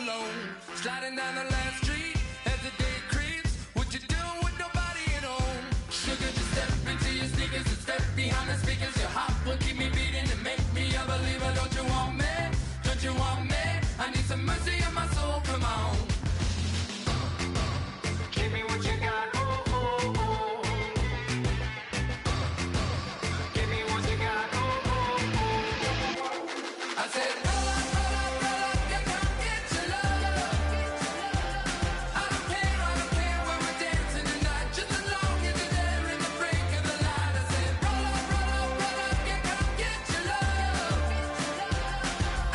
alone. Sliding down the last street as the day creeps. What you doing with nobody at home? Sugar, just step into your sneakers and step behind the speakers. Your heart will keep me beating and make me a believer. Don't you want me? Don't you want me? I need some mercy on my soul, come on. Give me what you got, oh, oh, oh. Give me what you got, oh, oh, oh. I said, roll up, you come get your love. I don't care when we're dancing tonight. Just as long as you're there in the break of the light. I said, roll up, you come get your love.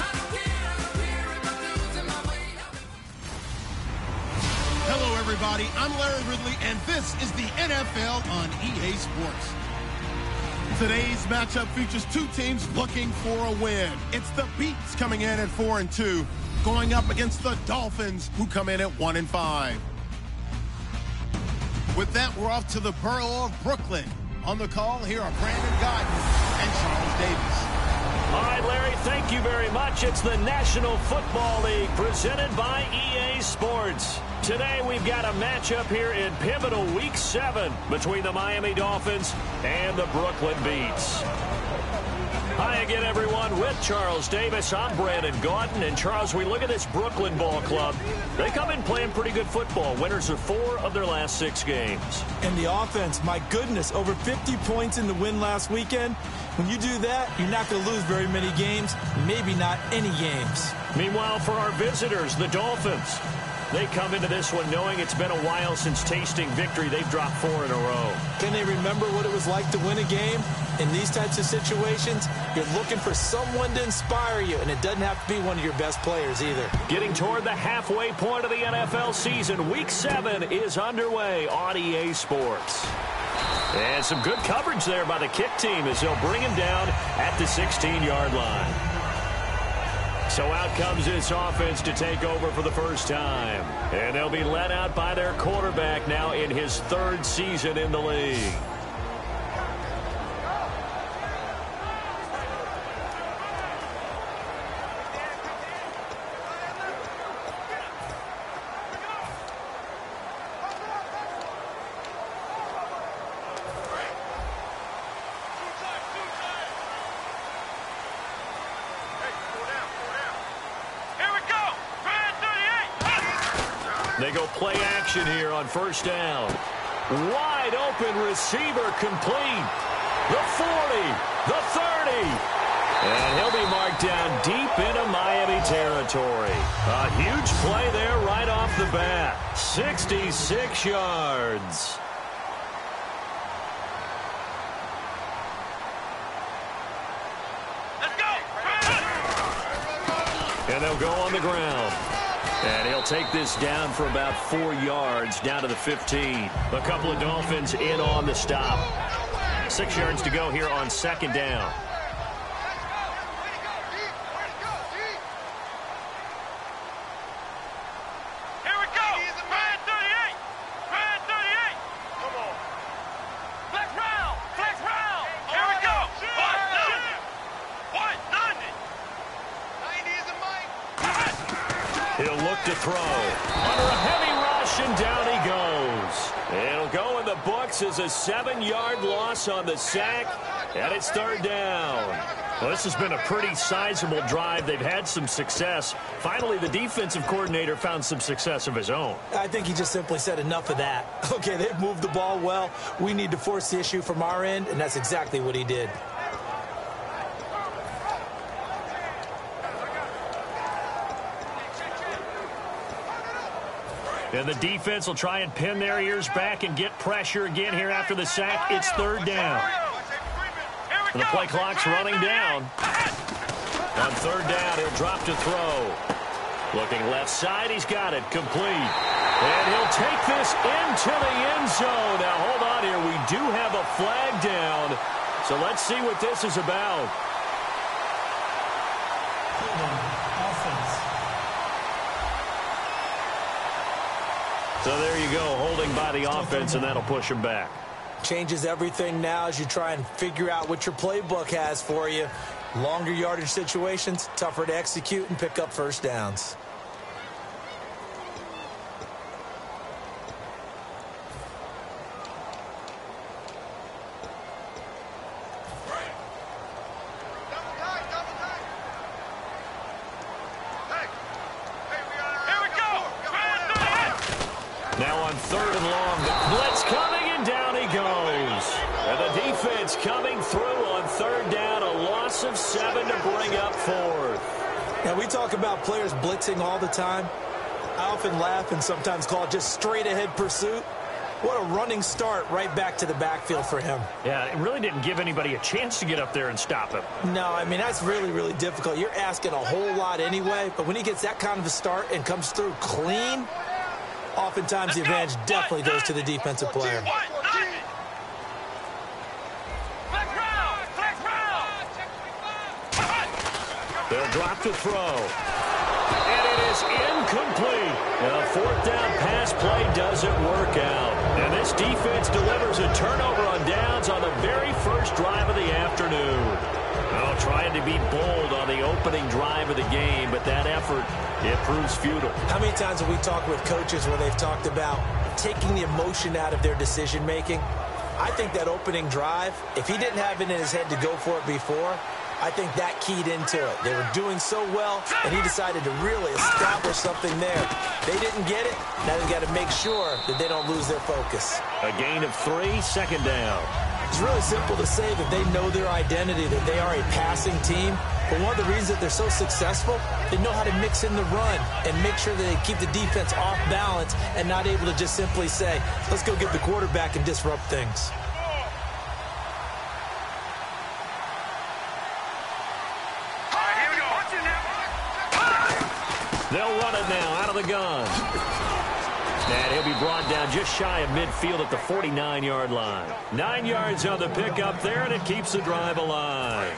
I don't care if I'm losing my way. Hello, everybody. I'm Larry Ridley, and this is the NFL on EA Sports. Today's matchup features two teams looking for a win. It's the Beats coming in at 4-2, going up against the Dolphins, who come in at 1-5. With that, we're off to the borough of Brooklyn. On the call, here are Brandon Guyton and Charles Davis. All right, Larry, thank you very much. It's the National Football League presented by EA Sports. Today we've got a matchup here in pivotal Week 7 between the Miami Dolphins and the Brooklyn Beats. Hi again, everyone. With Charles Davis, I'm Brandon Guyton. And Charles, we look at this Brooklyn ball club. They come in playing pretty good football. Winners of 4 of their last 6 games. And the offense, my goodness, over 50 points in the win last weekend. When you do that, you're not going to lose very many games, maybe not any games. Meanwhile, for our visitors, the Dolphins, they come into this one knowing it's been a while since tasting victory. They've dropped 4 in a row. Can they remember what it was like to win a game? In these types of situations, you're looking for someone to inspire you, and it doesn't have to be one of your best players either. Getting toward the halfway point of the NFL season, Week 7 is underway on EA Sports. And some good coverage there by the kick team as they'll bring him down at the 16-yard line. So out comes this offense to take over for the first time. And they'll be led out by their quarterback now in his 3rd season in the league. They go play action here on first down. Wide open receiver complete. The 40, the 30. And he'll be marked down deep into Miami territory. A huge play there right off the bat. 66 yards. Let's go! And they'll go on the ground. And he'll take this down for about 4 yards, down to the 15. A couple of Dolphins in on the stop. 6 yards to go here on 2nd down. Here we go! Brand 38! Brand 38! Come on. Flex round! Flex round! Here we go! 190! 90 is a mic! He'll look to throw. Under a heavy rush, and down he goes. It'll go in the books as a 7-yard loss on the sack, and it's 3rd down. Well, this has been a pretty sizable drive. They've had some success. Finally, the defensive coordinator found some success of his own. I think he just simply said enough of that. Okay, they've moved the ball well. We need to force the issue from our end, and that's exactly what he did. And the defense will try and pin their ears back and get pressure again here after the sack. It's 3rd down. And the play clock's running down. On 3rd down, he'll drop to throw. Looking left side, he's got it. Complete. And he'll take this into the end zone. Now, hold on here. We do have a flag down. So let's see what this is about. So there you go, holding by the offense, and that'll push him back. Changes everything now as you try and figure out what your playbook has for you. Longer yardage situations, tougher to execute and pick up first downs. Now on 3rd and long, the blitz coming, and down he goes. And the defense coming through on 3rd down, a loss of 7 to bring up 4th. Now, we talk about players blitzing all the time. I often laugh and sometimes call it just straight-ahead pursuit. What a running start right back to the backfield for him. Yeah, it really didn't give anybody a chance to get up there and stop him. No, I mean, that's really, really difficult. You're asking a whole lot anyway, but when he gets that kind of a start and comes through clean, oftentimes the advantage definitely goes to the defensive player. They'll drop to throw. And it is incomplete. A 4th down pass play doesn't work out. And this defense delivers a turnover on downs on the very first drive of the afternoon. Well, trying to be bold on the opening drive of the game, but that effort, it proves futile. How many times have we talked with coaches where they've talked about taking the emotion out of their decision-making? I think that opening drive, if he didn't have it in his head to go for it before, I think that keyed into it. They were doing so well, and he decided to really establish something there. They didn't get it. Now they've got to make sure that they don't lose their focus. A gain of 3, 2nd down. It's really simple to say that they know their identity, that they are a passing team. But one of the reasons that they're so successful, they know how to mix in the run and make sure that they keep the defense off balance and not able to just simply say, let's go get the quarterback and disrupt things. They'll run it now out of the gun. And he'll be brought down just shy of midfield at the 49-yard line. 9 yards on the pickup there, and it keeps the drive alive.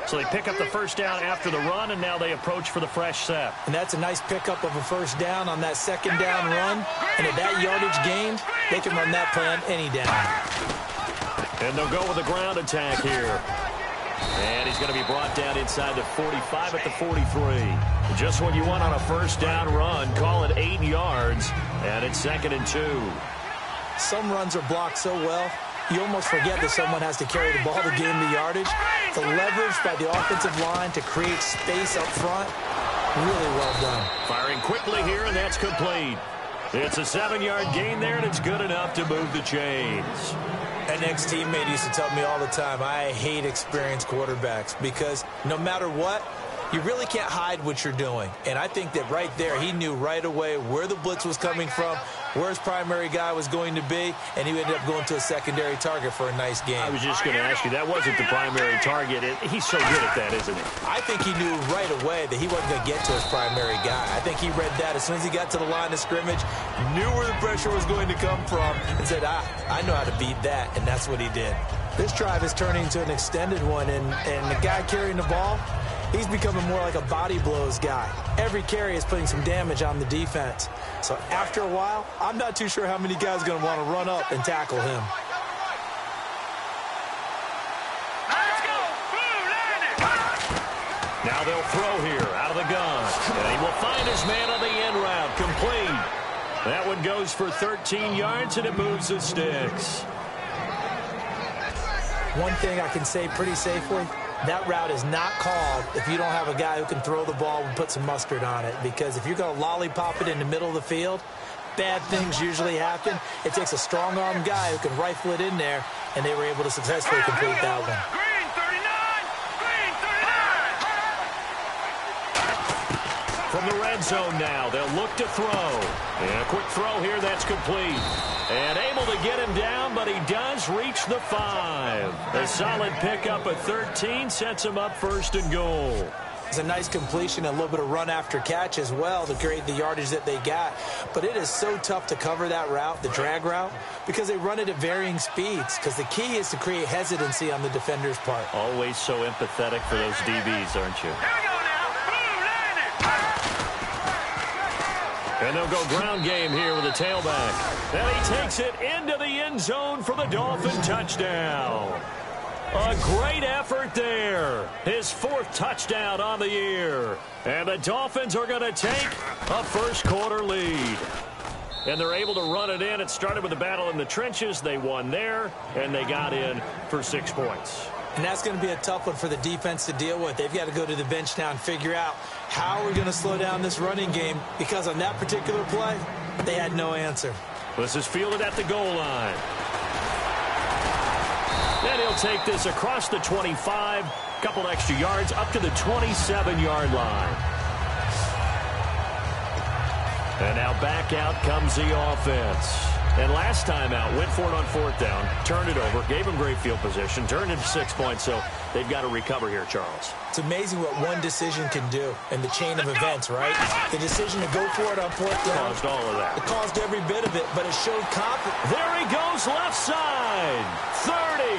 So they pick up the first down after the run, and now they approach for the fresh set. And that's a nice pickup of a first down on that 2nd down run. And at that yardage gained, they can run that play on any down. And they'll go with a ground attack here. And he's going to be brought down inside the 45 at the 43. Just what you want on a first down run. Call it 8 yards. And it's 2nd and 2. Some runs are blocked so well, you almost forget that someone has to carry the ball to gain the yardage. The leverage by the offensive line to create space up front, really well done. Firing quickly here, and that's complete. It's a 7-yard gain there, and it's good enough to move the chains. An ex-teammate used to tell me all the time, I hate experienced quarterbacks because no matter what, you really can't hide what you're doing. And I think that right there, he knew right away where the blitz was coming from, where his primary guy was going to be, and he ended up going to a secondary target for a nice game. I was just going to ask you, that wasn't the primary target. He's so good at that, isn't he? I think he knew right away that he wasn't going to get to his primary guy. I think he read that as soon as he got to the line of scrimmage, knew where the pressure was going to come from, and said, I know how to beat that, and that's what he did. This drive is turning into an extended one, and the guy carrying the ball, he's becoming more like a body blows guy. Every carry is putting some damage on the defense. So after a while, I'm not too sure how many guys are going to want to run up and tackle him. Let's go! Blue landed! Now they'll throw here out of the gun. And he will find his man on the end route. Complete. That one goes for 13 yards, and it moves the sticks. One thing I can say pretty safely, that route is not called if you don't have a guy who can throw the ball and put some mustard on it. Because if you're going to lollipop it in the middle of the field, bad things usually happen. It takes a strong-arm guy who can rifle it in there, and they were able to successfully complete that one. Green 39! Green 39! From the red zone now, they'll look to throw. And a quick throw here, that's complete. And able to get him down, but he does reach the 5. A solid pickup at 13 sets him up 1st and goal. It's a nice completion, a little bit of run after catch as well to create the yardage that they got. But it is so tough to cover that route, the drag route, because they run it at varying speeds. Because the key is to create hesitancy on the defender's part. Always so empathetic for those DBs, aren't you? Here we go now! Blue landed! And they'll go ground game here with a tailback. And he takes it into the end zone for the Dolphin touchdown. A great effort there. His 4th touchdown on the year. And the Dolphins are going to take a first-quarter lead. And they're able to run it in. It started with a battle in the trenches. They won there, and they got in for 6 points. And that's going to be a tough one for the defense to deal with. They've got to go to the bench now and figure out how we're going to slow down this running game, because on that particular play, they had no answer. This is fielded at the goal line. And he'll take this across the 25, couple extra yards up to the 27-yard line. And now back out comes the offense. And last time out, went for it on 4th down, turned it over, gave him great field position, turned it to 6 points, so they've got to recover here, Charles. It's amazing what one decision can do in the chain of events, right? The decision to go for it on 4th down. Caused all of that. It caused every bit of it, but it showed confidence. There he goes, left side. 30.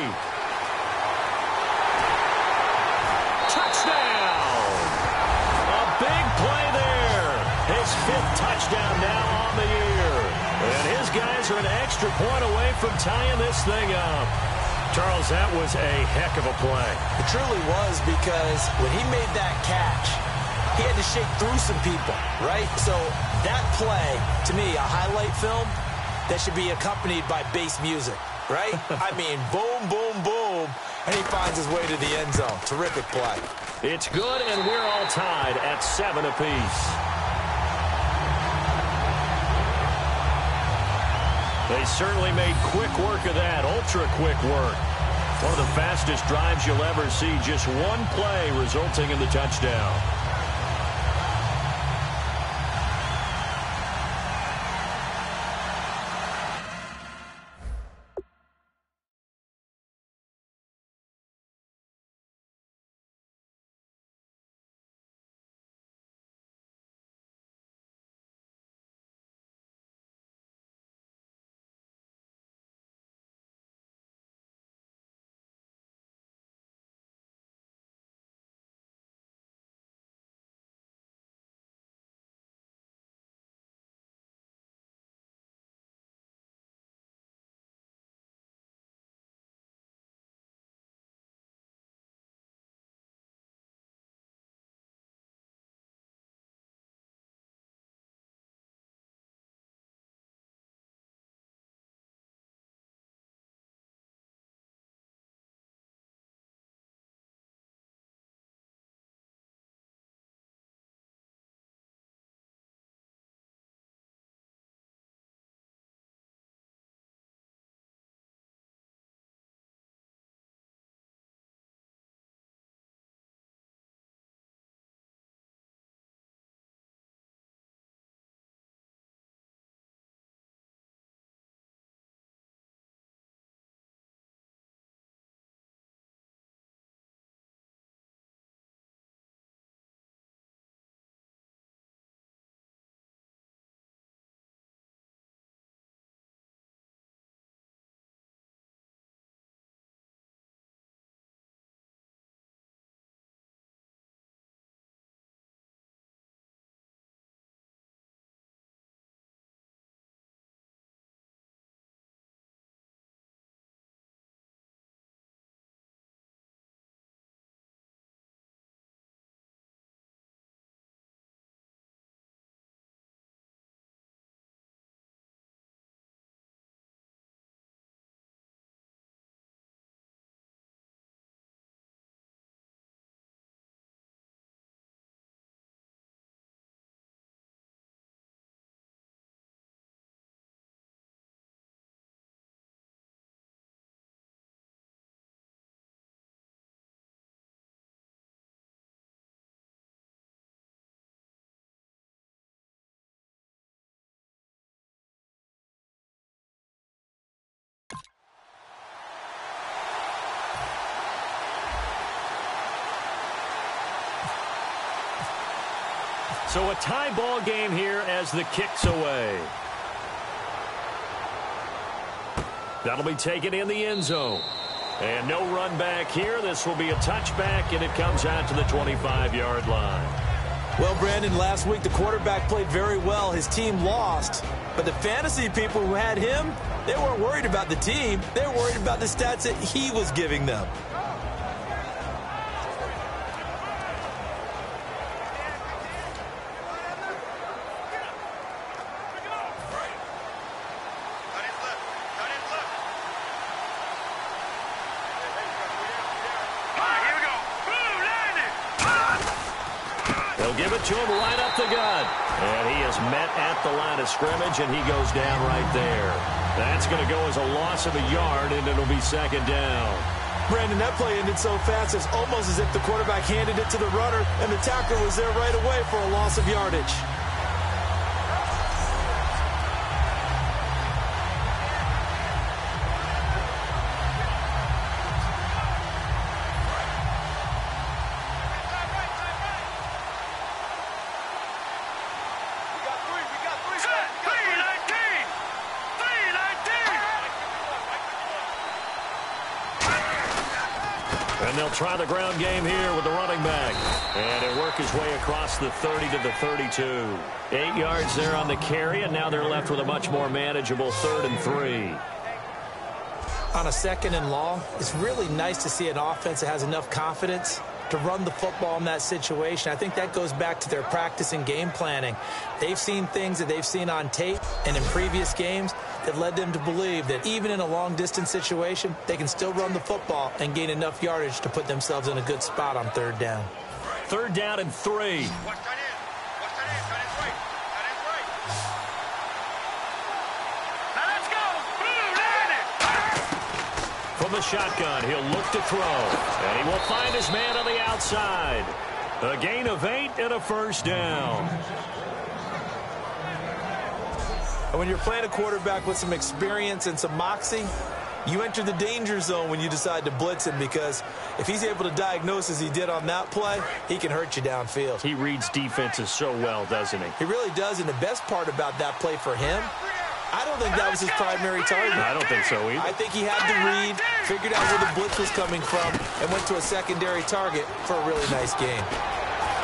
Touchdown. A big play there. His 5th touchdown now on the year. And his guys are an extra point away from tying this thing up. Charles, that was a heck of a play. It truly was, because when he made that catch, he had to shake through some people, right? So that play, to me, a highlight film that should be accompanied by bass music, right? I mean, boom, boom, boom, and he finds his way to the end zone. Terrific play. It's good, and we're all tied at 7 apiece. They certainly made quick work of that, ultra-quick work. One of the fastest drives you'll ever see, just one play resulting in the touchdown. So a tie ball game here as the kick's away. That'll be taken in the end zone. And no run back here. This will be a touchback, and it comes out to the 25-yard line. Well, Brandon, last week the quarterback played very well. His team lost. But the fantasy people who had him, they weren't worried about the team. They were worried about the stats that he was giving them. give it to him right up the gut. And he is met at the line of scrimmage, and he goes down right there. That's going to go as a loss of a yard, and it'll be second down. Brandon, that play ended so fast, it's almost as if the quarterback handed it to the runner, and the tackler was there right away for a loss of yardage. And they'll try the ground game here with the running back. And he'll work his way across the 30 to the 32. 8 yards there on the carry, and now they're left with a much more manageable 3rd and 3. On a 2nd and long, it's really nice to see an offense that has enough confidence to run the football in that situation. I think that goes back to their practice and game planning. They've seen things that they've seen on tape and in previous games that led them to believe that even in a long-distance situation, they can still run the football and gain enough yardage to put themselves in a good spot on 3rd down. 3rd down and 3. Watch that in. Watch that in. That is right. That is right. Now let's go. Boom, land it. From the shotgun, he'll look to throw. And he will find his man on the outside. A gain of 8 and a 1st down. And when you're playing a quarterback with some experience and some moxie, you enter the danger zone when you decide to blitz him, because if he's able to diagnose as he did on that play, he can hurt you downfield. He reads defenses so well, doesn't he? He really does, and the best part about that play for him, I don't think that was his primary target. I don't think so either. I think he had the read, figured out where the blitz was coming from, and went to a secondary target for a really nice gain.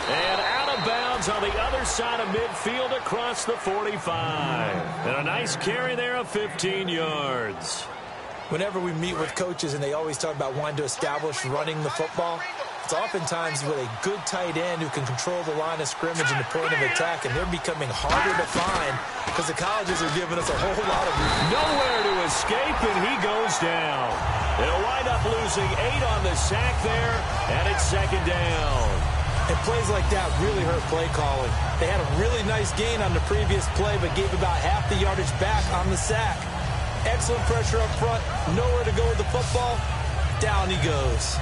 And out of bounds on the other side of midfield across the 45. And a nice carry there of 15 yards. Whenever we meet with coaches and they always talk about wanting to establish running the football, it's oftentimes with a good tight end who can control the line of scrimmage and the point of attack, and they're becoming harder to find because the colleges are giving us a whole lot of nowhere to escape, and he goes down. They'll wind up losing 8 on the sack there, and it's second down. And plays like that really hurt play calling. They had a really nice gain on the previous play, but gave about half the yardage back on the sack. Excellent pressure up front, nowhere to go with the football. Down he goes.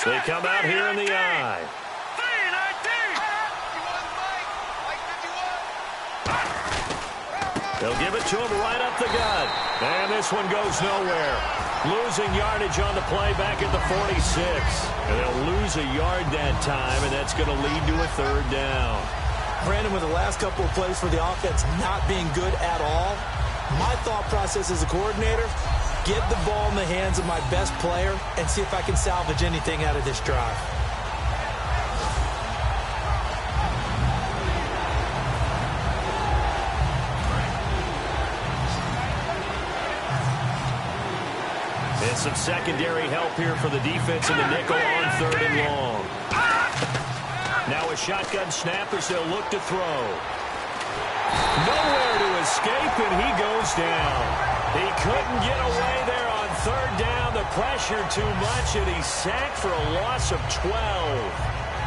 They come out here in the eye. They'll give it to him right up the gut. And this one goes nowhere. Losing yardage on the play back at the 46. And they'll lose a yard that time, and that's going to lead to a 3rd down. Brandon, with the last couple of plays for the offense not being good at all, my thought process as a coordinator, get the ball in the hands of my best player and see if I can salvage anything out of this drive. And some secondary help here for the defense in the nickel on 3rd and long. Now a shotgun snap as they'll look to throw. Nowhere to escape, and he goes down. He couldn't get away there on 3rd down. The pressure too much, and he's sacked for a loss of 12.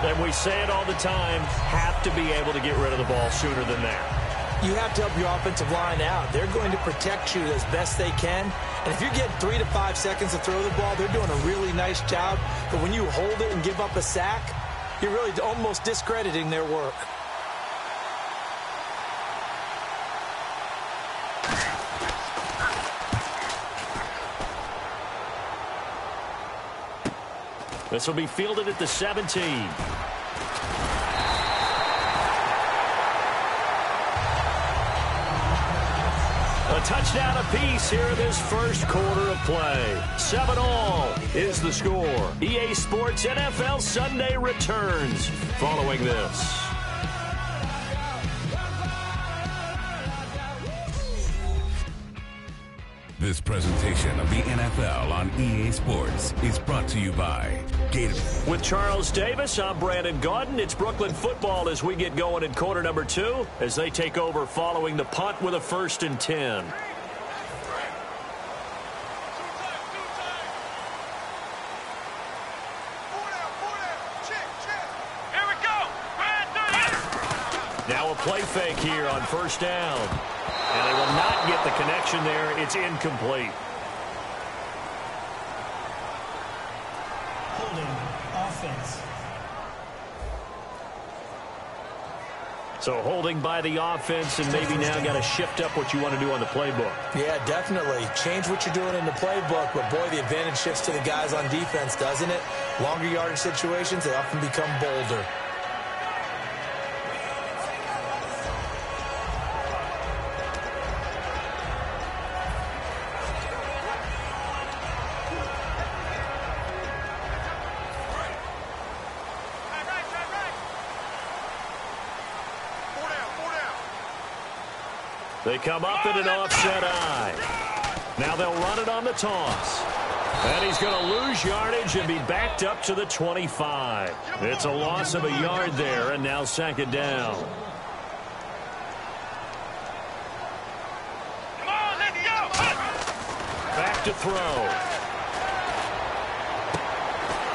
And we say it all the time, have to be able to get rid of the ball sooner than that. You have to help your offensive line out. They're going to protect you as best they can. And if you're getting 3 to 5 seconds to throw the ball, they're doing a really nice job. But when you hold it and give up a sack, you're really almost discrediting their work. This will be fielded at the 17. A touchdown apiece here in this first quarter of play. 7-all is the score. EA Sports NFL Sunday returns following this. This presentation of the NFL on EA Sports is brought to you by Gator. With Charles Davis, I'm Brandon Gaudin. It's Brooklyn football as we get going in quarter number 2 as they take over following the punt with a 1st and 10. Now a play fake here on 1st down. And they will not get the connection there. It's incomplete. Holding offense. So holding by the offense, and maybe now got to shift up what you want to do on the playbook. Yeah, definitely. Change what you're doing in the playbook, but boy, the advantage shifts to the guys on defense, doesn't it? Longer yardage situations, they often become bolder. They come up in an offset eye. Now they'll run it on the toss. And he's going to lose yardage and be backed up to the 25. It's a loss of a yard there, and now 2nd down. Come on, let's go! Back to throw.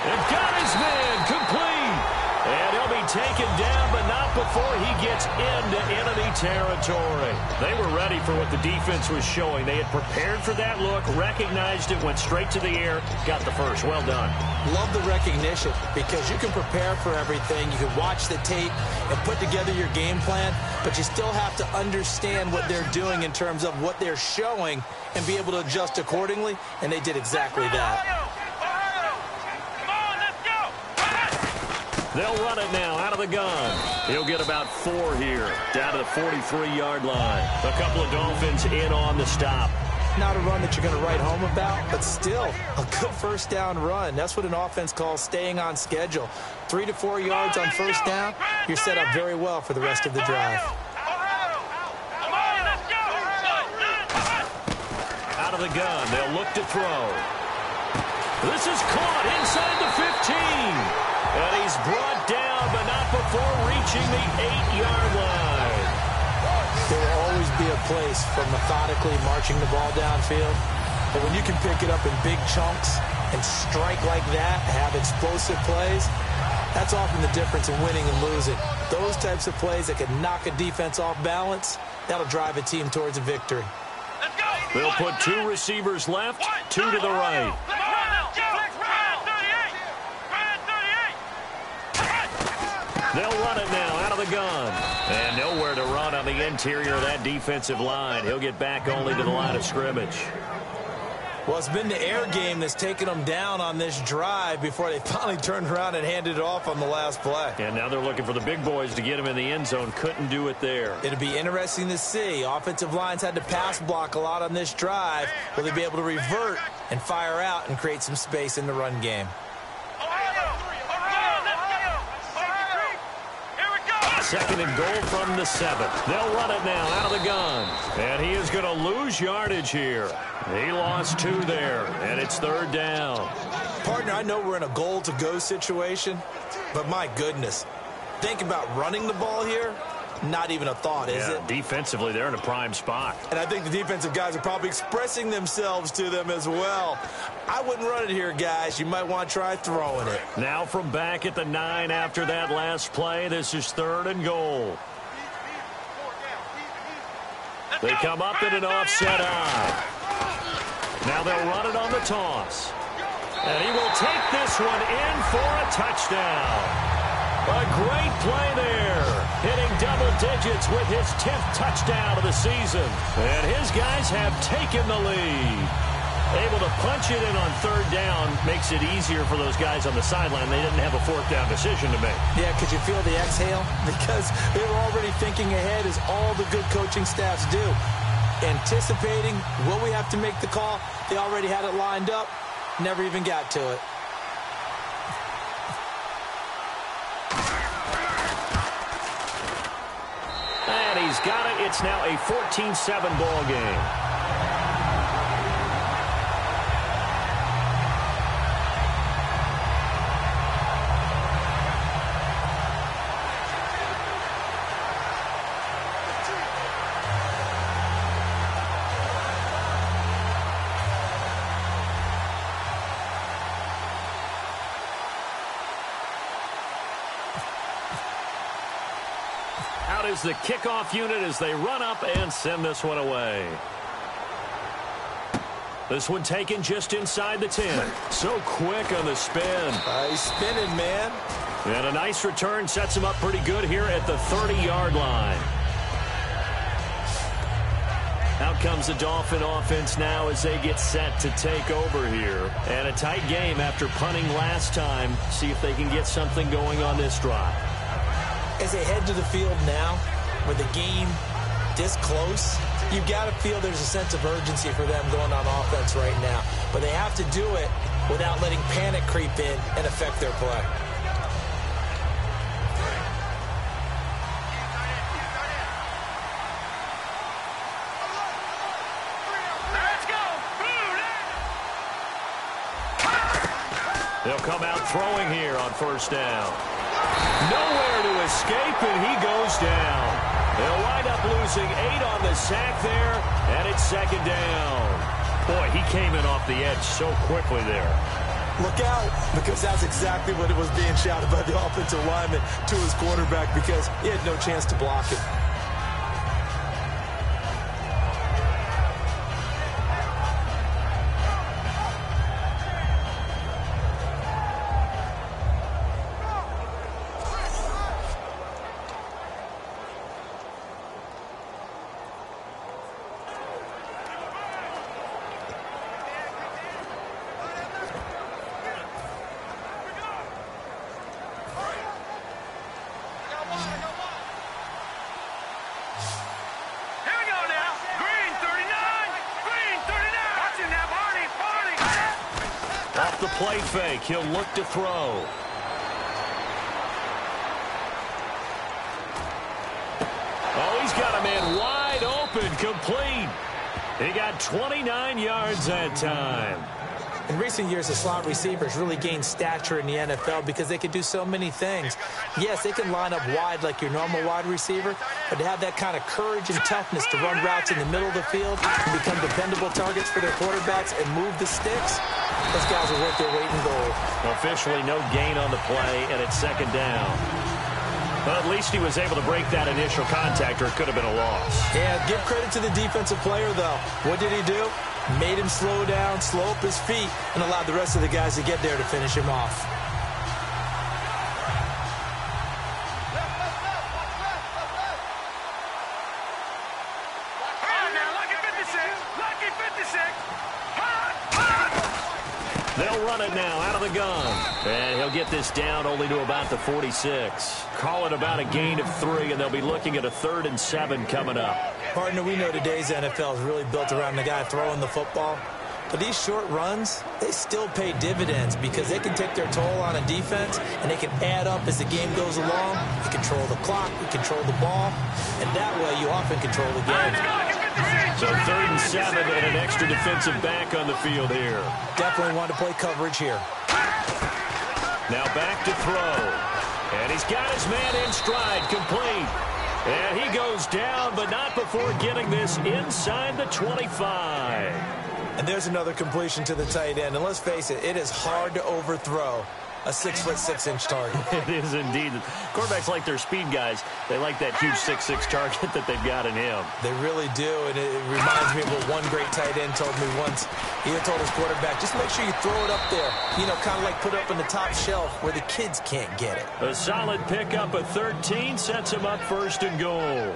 And got his man complete. And he'll be taken down, but not before he gets into enemy territory. They were ready for what the defense was showing. They had prepared for that look, recognized it, went straight to the air, got the first. Well done. Love the recognition because you can prepare for everything. You can watch the tape and put together your game plan, but you still have to understand what they're doing in terms of what they're showing and be able to adjust accordingly, and they did exactly that. They'll run it now out of the gun. He'll get about 4 here, down to the 43-yard line. A couple of Dolphins in on the stop. Not a run that you're going to write home about, but still a good 1st down run. That's what an offense calls staying on schedule. 3 to 4 yards on 1st down, you're set up very well for the rest of the drive. Out of the gun, they'll look to throw. This is caught inside the 15. And he's brought down, but not before reaching the 8-yard line. There will always be a place for methodically marching the ball downfield. But when you can pick it up in big chunks and strike like that, have explosive plays, that's often the difference in winning and losing. Those types of plays that can knock a defense off balance, that'll drive a team towards a victory. They'll put 2 receivers left, 2 to the right. They'll run it now out of the gun. And nowhere to run on the interior of that defensive line. He'll get back only to the line of scrimmage. Well, it's been the air game that's taken them down on this drive before they finally turned around and handed it off on the last play. And now they're looking for the big boys to get him in the end zone. Couldn't do it there. It'll be interesting to see. Offensive lines had to pass block a lot on this drive. Will they be able to revert and fire out and create some space in the run game? 2nd and goal from the 7. They'll run it now out of the gun. And he is going to lose yardage here. He lost 2 there, and it's 3rd down. Partner, I know we're in a goal-to-go situation, but my goodness, think about running the ball here. Not even a thought, is it? Defensively, they're in a prime spot. And I think the defensive guys are probably expressing themselves to them as well. I wouldn't run it here, guys. You might want to try throwing it. Now from back at the 9 after that last play, this is 3rd and goal. They come up in an offset eye. Now they'll run it on the toss. And he will take this one in for a touchdown. A great play there, hitting double digits with his 10th touchdown of the season. And his guys have taken the lead. Able to punch it in on 3rd down makes it easier for those guys on the sideline. They didn't have a 4th down decision to make. Yeah, could you feel the exhale? Because they were already thinking ahead, as all the good coaching staffs do. Anticipating, will we have to make the call? They already had it lined up, never even got to it. And he's got it. It's now a 14-7 ball game. Out is the kickoff unit as they run up and send this one away. This one taken just inside the 10. So quick on the spin. He's spinning, man. And a nice return sets him up pretty good here at the 30-yard line. Out comes the Dolphin offense now as they get set to take over here. And a tight game after punting last time. See if they can get something going on this drive. As they head to the field now, with the game this close, you've got to feel there's a sense of urgency for them going on offense right now. But they have to do it without letting panic creep in and affect their play. They'll come out throwing here on first down. Nowhere to escape, and he goes down. They'll wind up losing 8 on the sack there, and it's second down. Boy, he came in off the edge so quickly there. Look out, because that's exactly what it was being shouted by the offensive lineman to his quarterback, because he had no chance to block it. Off the play fake, he'll look to throw. Oh, he's got a man wide open, complete. He got 29 yards that time. In recent years, the slot receivers really gained stature in the NFL because they can do so many things. Yes, they can line up wide like your normal wide receiver, but to have that kind of courage and toughness to run routes in the middle of the field and become dependable targets for their quarterbacks and move the sticks, those guys are worth their weight in gold. Officially no gain on the play, and it's second down. But at least he was able to break that initial contact, or it could have been a loss. Yeah, give credit to the defensive player, though. What did he do? Made him slow down, slow up his feet, and allowed the rest of the guys to get there to finish him off. They'll run it now out of the gun. And he'll get this down only to about the 46. Call it about a gain of 3, and they'll be looking at a 3rd and 7 coming up. Partner, we know today's NFL is really built around the guy throwing the football. But these short runs, they still pay dividends because they can take their toll on a defense, and they can add up as the game goes along. You control the clock, you control the ball, and that way you often control the game. So 3rd and 7 and an extra defensive back on the field here. Definitely want to play coverage here. Now back to throw. And he's got his man in stride, complete. And he goes down, but not before getting this inside the 25. And there's another completion to the tight end. And let's face it, it is hard to overthrow a 6'6" target. It is indeed. Quarterbacks like their speed guys. They like that huge 6'6" target that they've got in him. They really do, and it reminds me of what one great tight end told me once. He had told his quarterback, just make sure you throw it up there. You know, kind of like put it up on the top shelf where the kids can't get it. A solid pickup at 13 sets him up 1st and goal.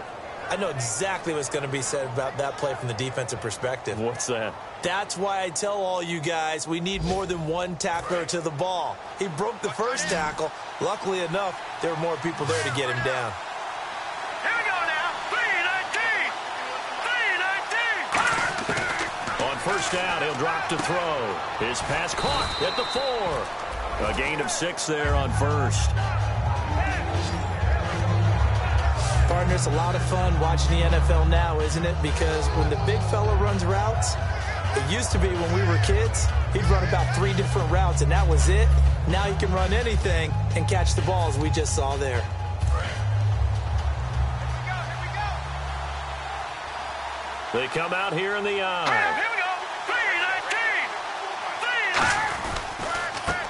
I know exactly what's going to be said about that play from the defensive perspective. What's that? That's why I tell all you guys we need more than one tackler to the ball. He broke the first tackle. Luckily enough, there were more people there to get him down. Here we go now. 3-19. 3-19. On first down, he'll drop to throw. His pass caught at the 4. A gain of 6 there on first. Partner, it's a lot of fun watching the NFL now, isn't it? Because when the big fella runs routes, it used to be when we were kids, he'd run about 3 different routes, and that was it. Now he can run anything and catch the balls we just saw there. They come out here in the eye. Here we go.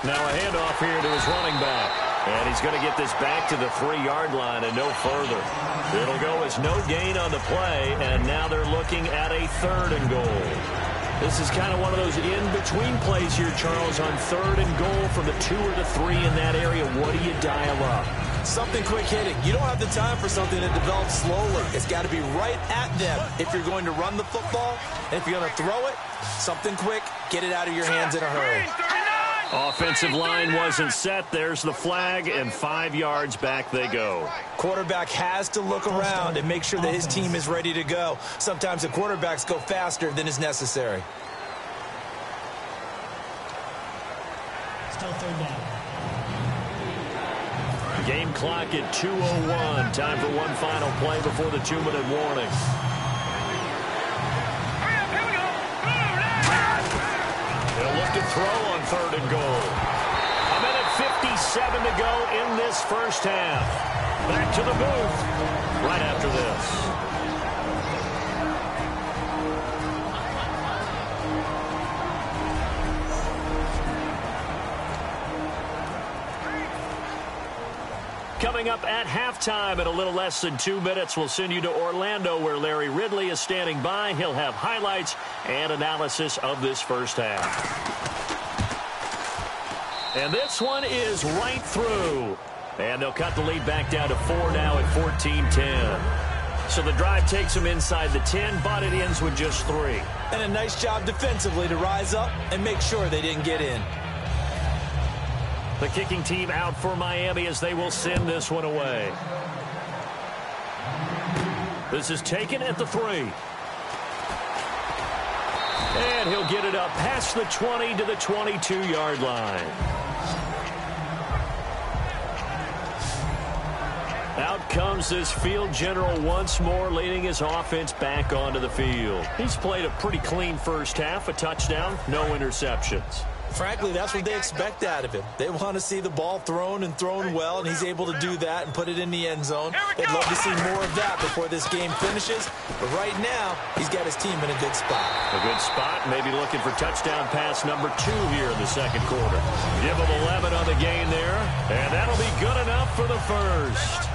3-19. Now a handoff here to his running back. And he's going to get this back to the 3-yard line and no further. It'll go as no gain on the play, and now they're looking at a 3rd and goal. This is kind of one of those in-between plays here, Charles, on 3rd and goal from the 2 or the 3 in that area. What do you dial up? Something quick hitting. You don't have the time for something that develops slowly. It's got to be right at them if you're going to run the football. And if you're going to throw it, something quick, get it out of your hands in a hurry. Offensive line wasn't set. There's the flag, and 5 yards back they go. Quarterback has to look around and make sure that his team is ready to go. Sometimes the quarterbacks go faster than is necessary. Still 3rd down. Game clock at 2:01. Time for one final play before the 2-minute warning. They'll look to throw on 3rd and goal. A minute 57 to go in this first half. Back to the booth right after this. Coming up at halftime in a little less than 2 minutes, we'll send you to Orlando where Larry Ridley is standing by. He'll have highlights and analysis of this first half. And this one is right through. And they'll cut the lead back down to 4 now at 14-10. So the drive takes them inside the 10, but it ends with just 3. And a nice job defensively to rise up and make sure they didn't get in. The kicking team out for Miami as they will send this one away. This is taken at the 3. And he'll get it up past the 20 to the 22-yard line. Out comes this field general once more, leading his offense back onto the field. He's played a pretty clean first half, a touchdown, no interceptions. Frankly, that's what they expect out of him. They want to see the ball thrown and thrown well, and he's able to do that and put it in the end zone. They'd love to see more of that before this game finishes. But right now, he's got his team in a good spot. A good spot, maybe looking for touchdown pass number 2 here in the second quarter. Give him 11 on the gain there, and that'll be good enough for the first.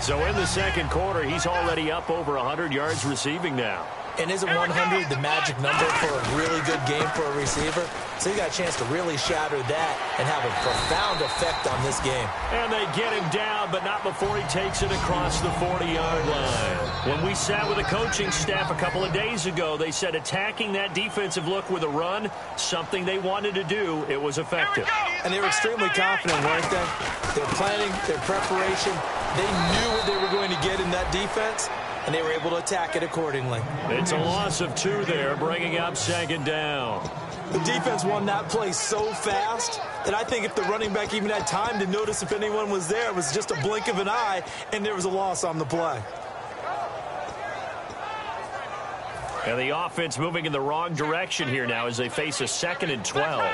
So in the second quarter, he's already up over 100 yards receiving now. And isn't 100 the magic number for a really good game for a receiver? So he got a chance to really shatter that and have a profound effect on this game. And they get him down, but not before he takes it across the 40-yard line. When we sat with the coaching staff a couple of days ago, they said attacking that defensive look with a run, something they wanted to do, it was effective. And they were extremely confident, weren't they? Their planning, their preparation, they knew what they were going to get in that defense, and they were able to attack it accordingly. It's a loss of 2 there, bringing up 2nd down. The defense won that play so fast that I think if the running back even had time to notice if anyone was there, it was just a blink of an eye, and there was a loss on the play. And the offense moving in the wrong direction here now as they face a 2nd and 12.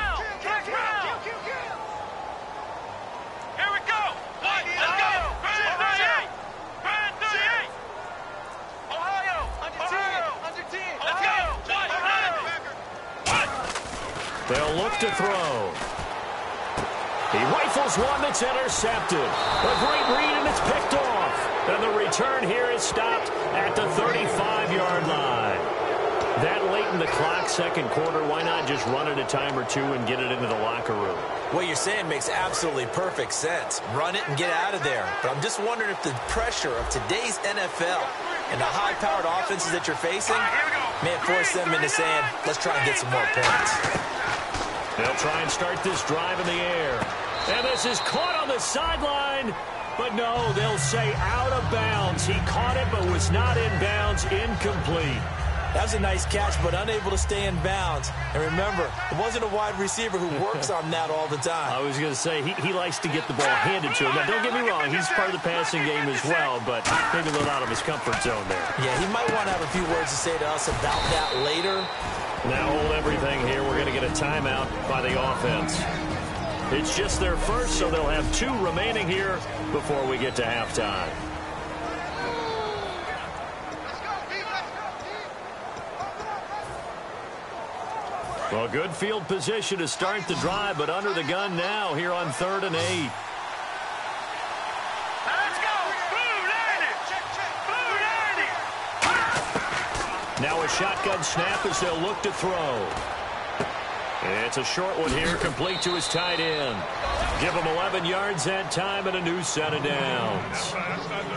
They'll look to throw. He rifles one that's intercepted. A great read, and it's picked off. And the return here is stopped at the 35-yard line. That late in the clock, second quarter, why not just run it a time or 2 and get it into the locker room? What you're saying makes absolutely perfect sense. Run it and get out of there. But I'm just wondering if the pressure of today's NFL and the high-powered offenses that you're facing may force them into saying, let's try and get some more points. They'll try and start this drive in the air. And this is caught on the sideline. But no, they'll say out of bounds. He caught it but was not in bounds. Incomplete. That was a nice catch, but unable to stay in bounds. And remember, it wasn't a wide receiver who works on that all the time. I was going to say, he likes to get the ball handed to him. Now, don't get me wrong, he's part of the passing game as well, but maybe a little out of his comfort zone there. Yeah, he might want to have a few words to say to us about that later. Now hold everything here. We're going to get a timeout by the offense. It's just their first, so they'll have 2 remaining here before we get to halftime. Well, good field position to start the drive, but under the gun now here on 3rd and 8. Now a shotgun snap as they'll look to throw. It's a short one here, complete to his tight end. Give him 11 yards that time and a new set of downs.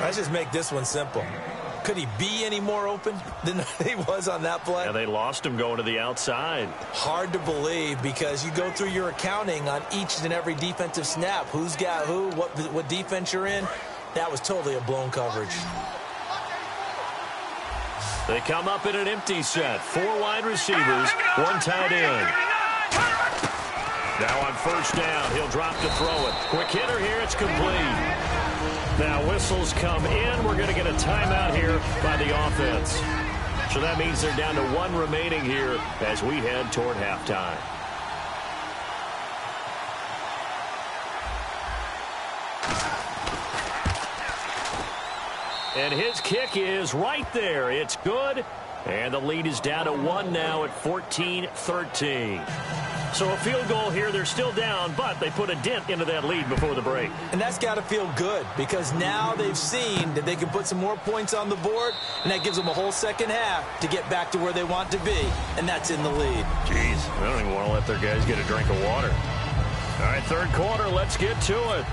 Let's just make this one simple. Could he be any more open than he was on that play? Yeah, they lost him going to the outside. Hard to believe because you go through your accounting on each and every defensive snap. Who's got who, what defense you're in. That was totally a blown coverage. They come up in an empty set. 4 wide receivers, 1 tight end. Now on first down, he'll drop to throw it. Quick hitter here, it's complete. Now whistles come in. We're going to get a timeout here by the offense. So that means they're down to 1 remaining here as we head toward halftime. And his kick is right there. It's good. And the lead is down to 1 now at 14-13. So a field goal here. They're still down, but they put a dent into that lead before the break. And that's got to feel good because now they've seen that they can put some more points on the board, and that gives them a whole second half to get back to where they want to be, and that's in the lead. Jeez, they don't even want to let their guys get a drink of water. All right, third quarter, let's get to it.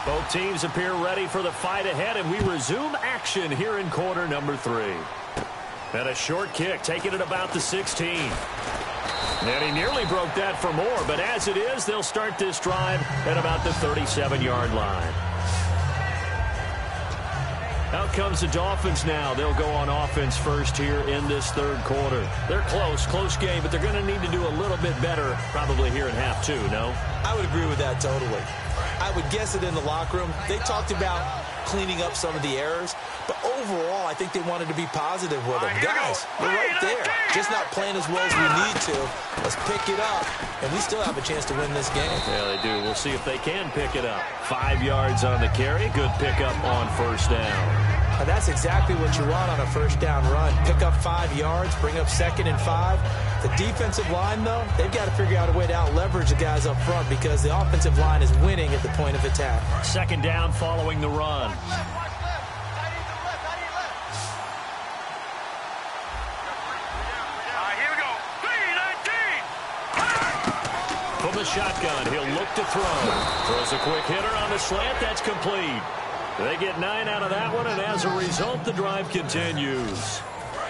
Both teams appear ready for the fight ahead, and we resume action here in quarter number 3. And a short kick, taking it about the 16. And he nearly broke that for more, but as it is, they'll start this drive at about the 37-yard line. Out comes the Dolphins now. They'll go on offense first here in this third quarter. They're close game, but they're going to need to do a little bit better probably here in half 2, no? I would agree with that totally. I would guess it in the locker room. They talked about cleaning up some of the errors, but overall, I think they wanted to be positive with them. Guys, we're right there. Just not playing as well as we need to. Let's pick it up, and we still have a chance to win this game. Yeah, they do. We'll see if they can pick it up. 5 yards on the carry. Good pickup on first down. And that's exactly what you want on a first down run. Pick up 5 yards, bring up 2nd and 5. The defensive line, though, they've got to figure out a way to out-leverage the guys up front because the offensive line is winning at the point of attack. Second down following the run. Here we go. 3-19. From the shotgun, he'll look to throw. Throws a quick hitter on the slant. That's complete. They get 9 out of that one, and as a result, the drive continues.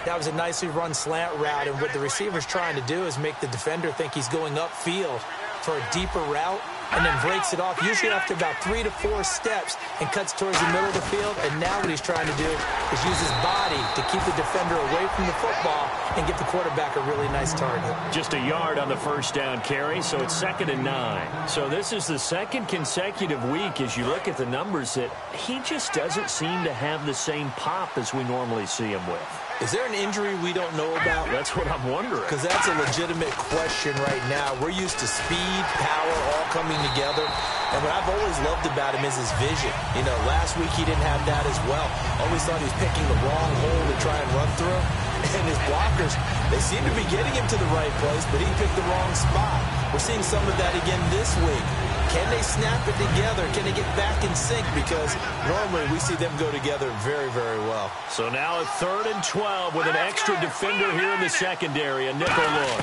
That was a nicely run slant route, and what the receiver's trying to do is make the defender think he's going upfield for a deeper route and then breaks it off, usually after about 3 to 4 steps, and cuts towards the middle of the field. And now what he's trying to do is use his body to keep the defender away from the football and get the quarterback a really nice target. Just a yard on the first down carry, so it's 2nd and 9. So this is the 2nd consecutive week as you look at the numbers that he just doesn't seem to have the same pop as we normally see him with. Is there an injury we don't know about? That's what I'm wondering. Because that's a legitimate question right now. We're used to speed, power, all coming together. And what I've always loved about him is his vision. You know, last week he didn't have that as well. Always thought he was picking the wrong hole to try and run through. And his blockers, they seem to be getting him to the right place, but he picked the wrong spot. We're seeing some of that again this week. Can they snap it together? Can they get back in sync? Because normally we see them go together very, very well. So now a 3rd and 12 with an extra defender here in the secondary. A nickel look.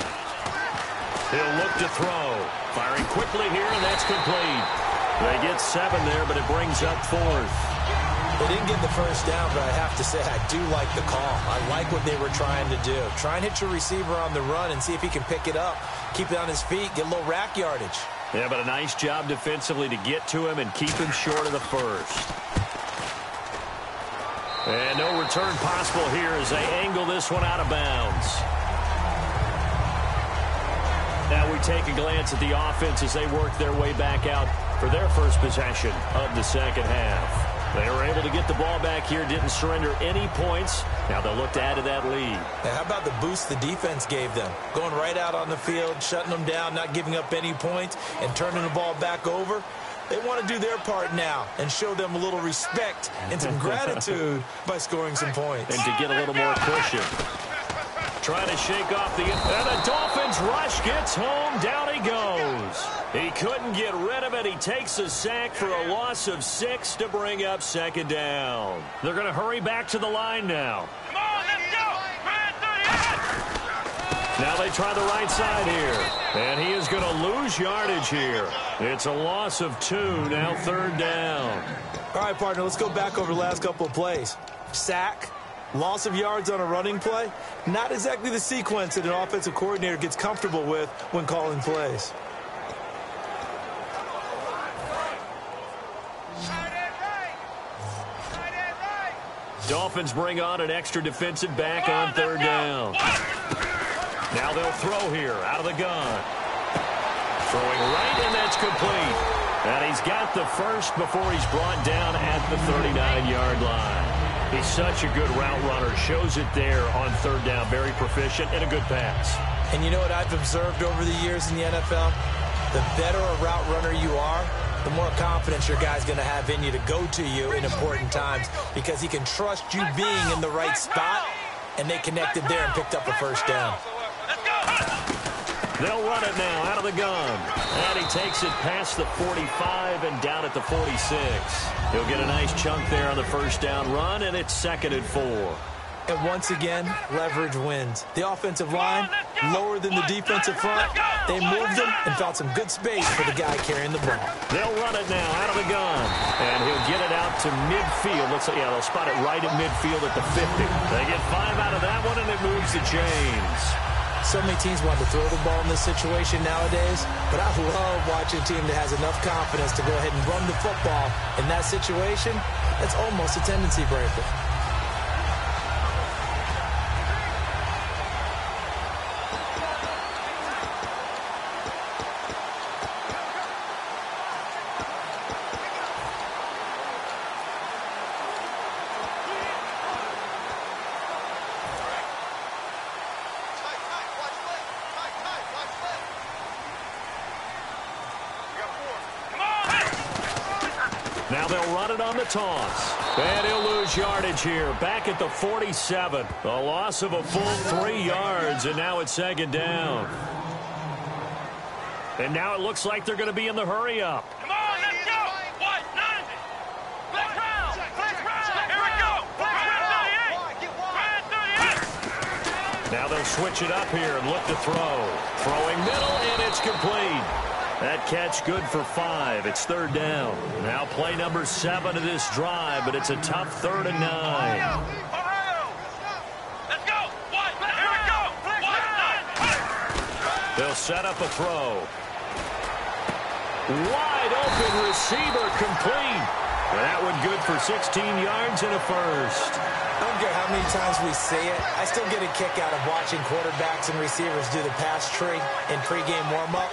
He'll look to throw. Firing quickly here, and that's complete. They get 7 there, but it brings up 4th. They didn't get the first down, but I have to say I do like the call. I like what they were trying to do. Try and hit your receiver on the run and see if he can pick it up. Keep it on his feet, get a little rack yardage. Yeah, but a nice job defensively to get to him and keep him short of the first. And no return possible here as they angle this one out of bounds. Now we take a glance at the offense as they work their way back out for their first possession of the second half. They were able to get the ball back here, didn't surrender any points. Now they'll look to add to that lead. Now, how about the boost the defense gave them? Going right out on the field, shutting them down, not giving up any points, and turning the ball back over. They want to do their part now and show them a little respect and some gratitude by scoring some points. And to get a little more cushion. Trying to shake off and the Dolphins rush gets home. Down he goes. He couldn't get rid of it. He takes a sack for a loss of 6 to bring up 2nd down. They're going to hurry back to the line now. Come on, Now they try the right side here. And he is going to lose yardage here. It's a loss of 2, now 3rd down. All right, partner, let's go back over the last couple of plays. Sack, loss of yards on a running play. Not exactly the sequence that an offensive coordinator gets comfortable with when calling plays. Dolphins bring on an extra defensive back on 3rd down. Now they'll throw here out of the gun. Throwing right, and that's complete. And he's got the first before he's brought down at the 39-yard line. He's such a good route runner. Shows it there on 3rd down. Very proficient and a good pass. And you know what I've observed over the years in the NFL? The better a route runner you are, the more confidence your guy's going to have in you to go to you in important times because he can trust you being in the right spot, and they connected there and picked up a first down. They'll run it now out of the gun. And he takes it past the 45 and down at the 46. He'll get a nice chunk there on the first down run, and it's 2nd and 4. And once again, leverage wins. The offensive line, lower than the defensive front. They moved him and found some good space for the guy carrying the ball. They'll run it now out of the gun. And he'll get it out to midfield. They'll spot it right at midfield at the 50. They get 5 out of that one, and it moves the chains. So many teams want to throw the ball in this situation nowadays, but I love watching a team that has enough confidence to go ahead and run the football. In that situation, that's almost a tendency breaker. Now they'll run it on the toss. And he'll lose yardage here. Back at the 47. A loss of a full 3 yards, and now it's 2nd down. And now it looks like they're going to be in the hurry up. Come on, let's go. What? 90. Flex round. Flex round. Here we go. Flex round 38. 38. Now they'll switch it up here and look to throw. Throwing middle, and it's complete. That catch good for 5. It's 3rd down. Now play number 7 of this drive, but it's a tough 3rd and 9. Let's go. What? Here we go. They'll set up a throw. Wide open receiver complete. That one good for 16 yards and a first. I don't care how many times we see it. I still get a kick out of watching quarterbacks and receivers do the pass tree in pregame warm-up.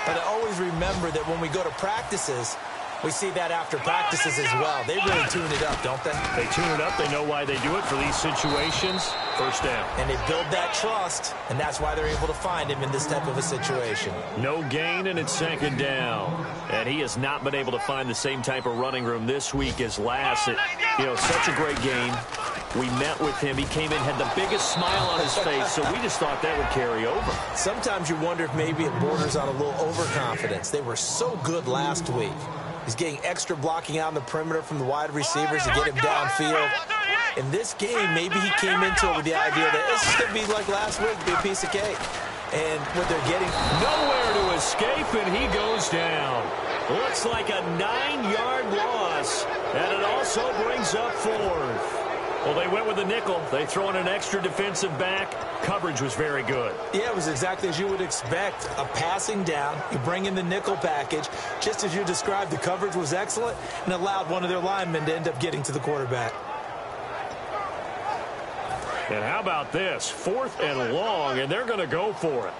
But I always remember that when we go to practices, we see that after practices as well. They really tune it up, don't they? They tune it up. They know why they do it for these situations. First down. And they build that trust, and that's why they're able to find him in this type of a situation. No gain, and it's 2nd down. And he has not been able to find the same type of running room this week as last. Such a great game. We met with him. He came in, had the biggest smile on his face, so we just thought that would carry over. Sometimes you wonder if maybe it borders on a little overconfidence. They were so good last week. He's getting extra blocking out in the perimeter from the wide receivers to get him downfield. In this game, maybe he came into it with the idea that it's going to be like last week, be a piece of cake. And what they're getting... Nowhere to escape, and he goes down. Looks like a 9-yard loss, and it also brings up 4th. Well, they went with a nickel. They throw in an extra defensive back. Coverage was very good. Yeah, it was exactly as you would expect. A passing down. You bring in the nickel package. Just as you described, the coverage was excellent and allowed one of their linemen to end up getting to the quarterback. And how about this? 4th and long, and they're going to go for it.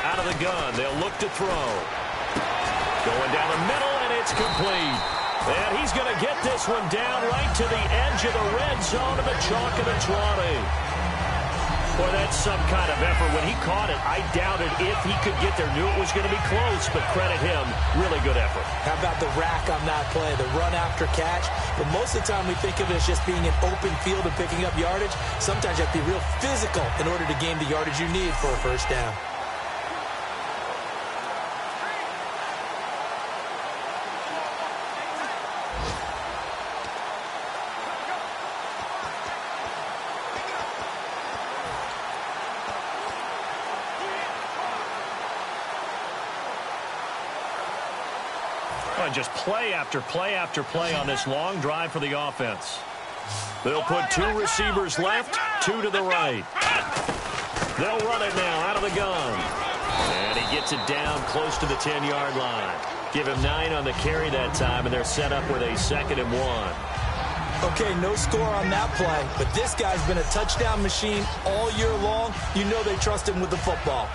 Out of the gun, they'll look to throw. Going down the middle, and it's complete. And he's going to get this one down right to the edge of the red zone of the chalk of the 20. Boy, that's some kind of effort. When he caught it, I doubted if he could get there. Knew it was going to be close, but credit him. Really good effort. How about the rack on that play, the run after catch? But most of the time we think of it as just being an open field and picking up yardage. Sometimes you have to be real physical in order to gain the yardage you need for a first down. on just play after play after play on this long drive for the offense. They'll put 2 receivers left, 2 to the right. They'll run it now out of the gun. And he gets it down close to the 10-yard line. Give him 9 on the carry that time, and they're set up with a 2nd and 1. Okay, no score on that play, but this guy's been a touchdown machine all year long. You know they trust him with the football.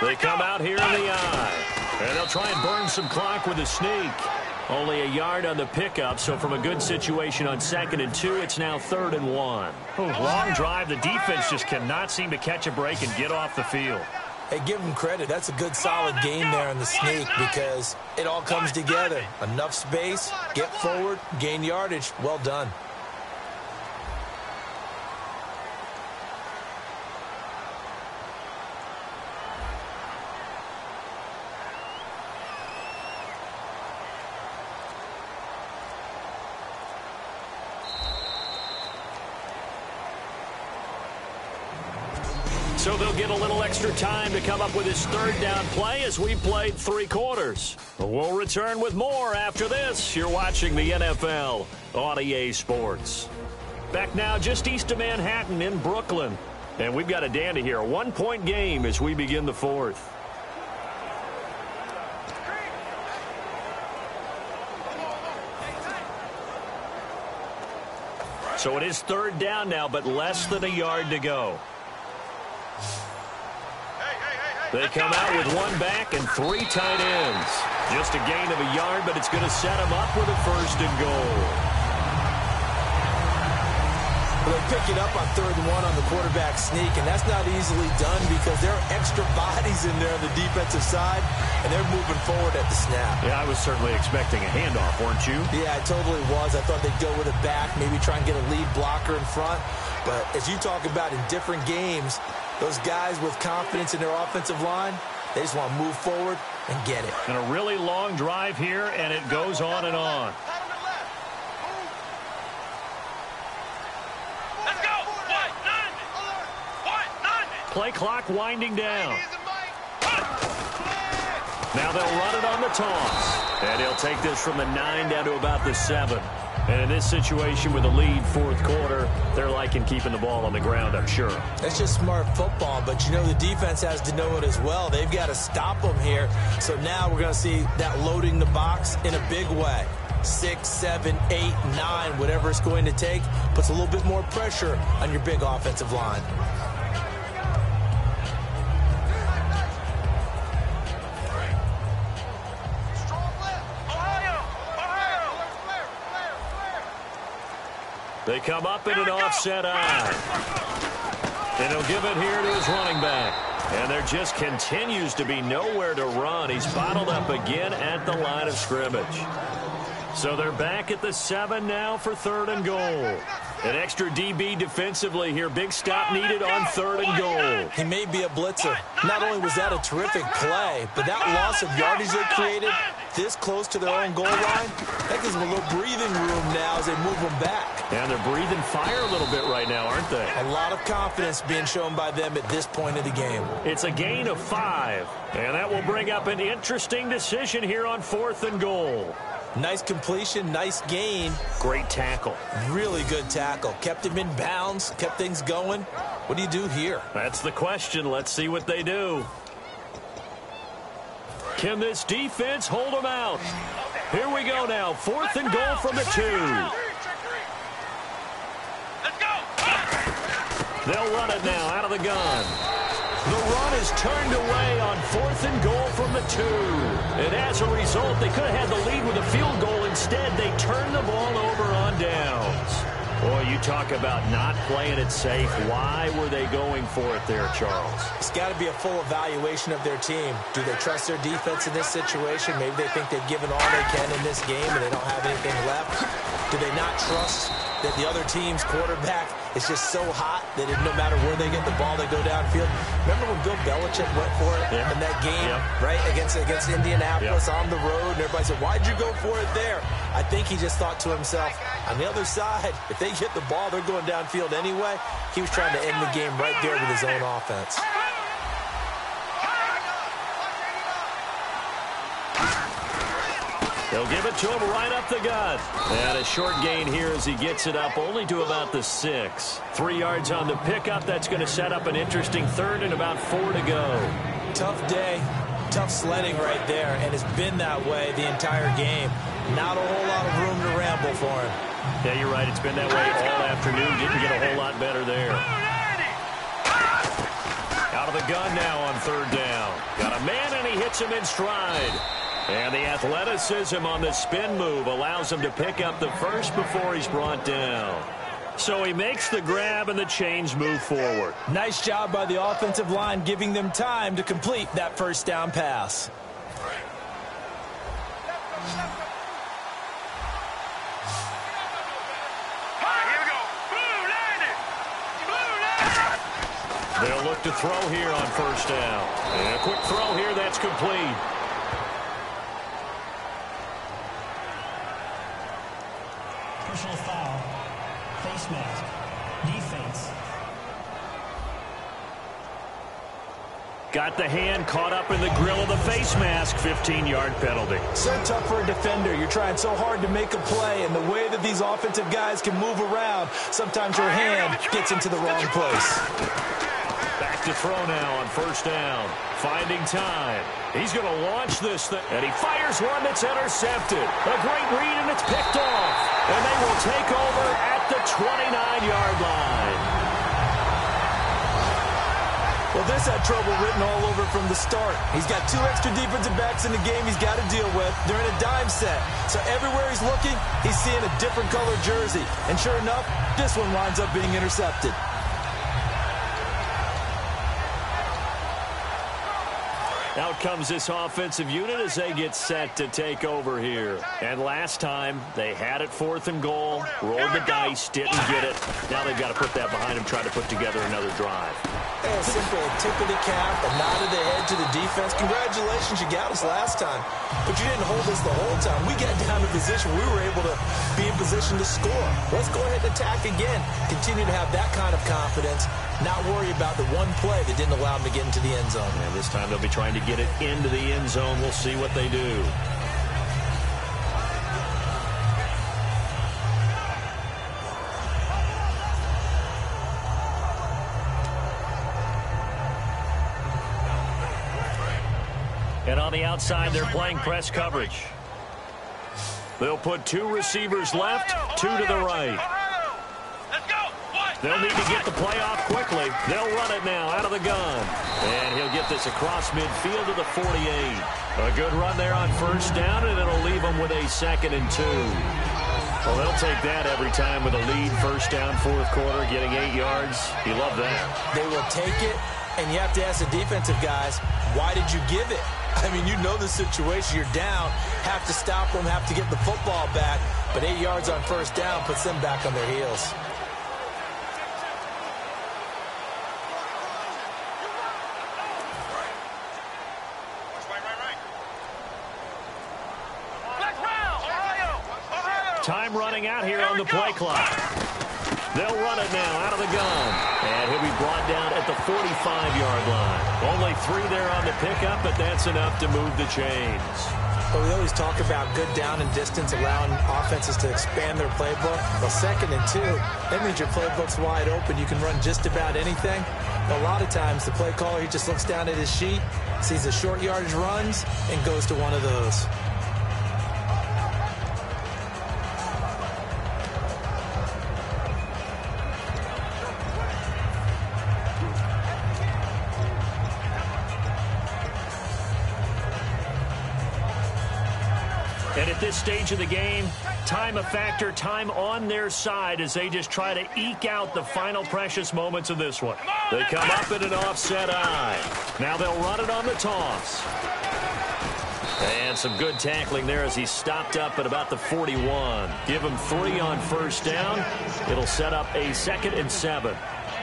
They come out here in the eye, and they'll try and burn some clock with a sneak. Only a yard on the pickup, so from a good situation on 2nd and 2, it's now 3rd and 1. Long drive. The defense just cannot seem to catch a break and get off the field. Hey, give him credit. That's a good, solid game there in the sneak because it all comes together. Enough space, get forward, gain yardage. Well done. So they'll get a little extra time to come up with his 3rd down play as we played 3 quarters. We'll return with more after this. You're watching the NFL on EA Sports. Back now just east of Manhattan in Brooklyn. And we've got a dandy here. A 1-point game as we begin the 4th. So it is 3rd down now, but less than a yard to go. They come out with 1 back and 3 tight ends. Just a gain of a yard, but it's going to set them up with a 1st and goal. Well, they pick it up on 3rd and 1 on the quarterback sneak, and that's not easily done because there are extra bodies in there on the defensive side, and they're moving forward at the snap. Yeah, I was certainly expecting a handoff, weren't you? Yeah, I totally was. I thought they'd go with it back, maybe try and get a lead blocker in front. But as you talk about in different games, those guys with confidence in their offensive line, they just want to move forward and get it. And a really long drive here, and it goes on and on. Let's go. Play clock winding down. Now they'll run it on the toss. And he'll take this from the 9 down to about the 7. And in this situation with a lead 4th quarter, they're liking keeping the ball on the ground, I'm sure. That's just smart football, but you know the defense has to know it as well. They've got to stop them here. So now we're going to see that loading the box in a big way. 6, 7, 8, 9, whatever it's going to take, puts a little bit more pressure on your big offensive line. They come up in an offset eye. And he'll give it here to his running back. And there just continues to be nowhere to run. He's bottled up again at the line of scrimmage. So they're back at the 7 now for 3rd and goal. An extra DB defensively here. Big stop needed on 3rd and goal. He may be a blitzer. Not only was that a terrific play, but that loss of yardage they created this close to their own goal line, that gives them a little breathing room now as they move them back. And they're breathing fire a little bit right now, aren't they? A lot of confidence being shown by them at this point of the game. It's a gain of 5. And that will bring up an interesting decision here on 4th and goal. Nice completion, nice gain. Great tackle. Really good tackle. Kept him in bounds, kept things going. What do you do here? That's the question. Let's see what they do. Can this defense hold them out? Here we go now. 4th and goal from the 2. Let's go. They'll run it now out of the gun. The run is turned away on 4th and goal from the 2. And as a result, they could have had the lead with a field goal. Instead, they turned the ball over on downs. Boy, you talk about not playing it safe. Why were they going for it there, Charles? It's got to be a full evaluation of their team. Do they trust their defense in this situation? Maybe they think they've given all they can in this game and they don't have anything left. Do they not trust that the other team's quarterback is just so hot that no matter where they get the ball, they go downfield? Remember when Bill Belichick went for it in that game, right, against Indianapolis on the road, and everybody said, why'd you go for it there? I think he just thought to himself, on the other side, if they get the ball, they're going downfield anyway. He was trying to end the game right there with his own offense. They'll give it to him right up the gut. And a short gain here as he gets it up only to about the 6. 3 yards on the pickup. That's going to set up an interesting third and about 4 to go. Tough day, tough sledding right there, and it's been that way the entire game. Not a whole lot of room to ramble for him. Yeah, you're right. It's been that way all afternoon. Didn't get a whole lot better there. Out of the gun now on 3rd down. Got a man, and he hits him in stride. And the athleticism on the spin move allows him to pick up the first before he's brought down. So he makes the grab, and the chains move forward. Nice job by the offensive line, giving them time to complete that first down pass. They'll look to throw here on 1st down. And a quick throw here, that's complete. Personal foul. Face mask. Defense. Got the hand caught up in the grill of the face mask. 15-yard penalty. So tough for a defender. You're trying so hard to make a play, and the way that these offensive guys can move around, sometimes your hand gets into the wrong place. Back to throw now on 1st down. Finding time. He's going to launch this thing, and he fires one that's intercepted. A great read, and it's picked off. And they will take over at the 29-yard line. Well, this had trouble written all over from the start. He's got 2 extra defensive backs in the game he's got to deal with. They're in a dime set. So everywhere he's looking, he's seeing a different color jersey. And sure enough, this one winds up being intercepted. Out comes this offensive unit as they get set to take over here. And last time, they had it 4th and goal, rolled the dice, didn't get it. Now they've got to put that behind them, try to put together another drive. A simple tippity-cap, a nod of the head to the defense. Congratulations, you got us last time. But you didn't hold us the whole time. We got down to position. We were able to be in position to score. Let's go ahead and attack again. Continue to have that kind of confidence. Not worry about the one play that didn't allow them to get into the end zone. And this time they'll be trying to get it into the end zone. We'll see what they do. And on the outside, they're playing press coverage. They'll put 2 receivers left, 2 to the right. They'll need to get the play off quickly. They'll run it now out of the gun. And he'll get this across midfield to the 48. A good run there on 1st down, and it'll leave them with a 2nd and 2. Well, they'll take that every time with a lead. 1st down, 4th quarter, getting 8 yards. You love that. They will take it, and you have to ask the defensive guys, why did you give it? I mean, you know the situation. You're down, have to stop them, have to get the football back. But 8 yards on 1st down puts them back on their heels. Time running out here on the play clock. They'll run it now out of the gun. And he'll be brought down at the 45-yard line. Only 3 there on the pickup, but that's enough to move the chains. Well, we always talk about good down and distance, allowing offenses to expand their playbook. Well, 2nd and 2, that means your playbook's wide open. You can run just about anything. But a lot of times, the play caller, he just looks down at his sheet, sees the short yardage runs, and goes to one of those. And at this stage of the game, time a factor, time on their side as they just try to eke out the final precious moments of this one. They come up in an offset eye. Now they'll run it on the toss. And some good tackling there as he stopped up at about the 41. Give him 3 on first down. It'll set up a 2nd and 7.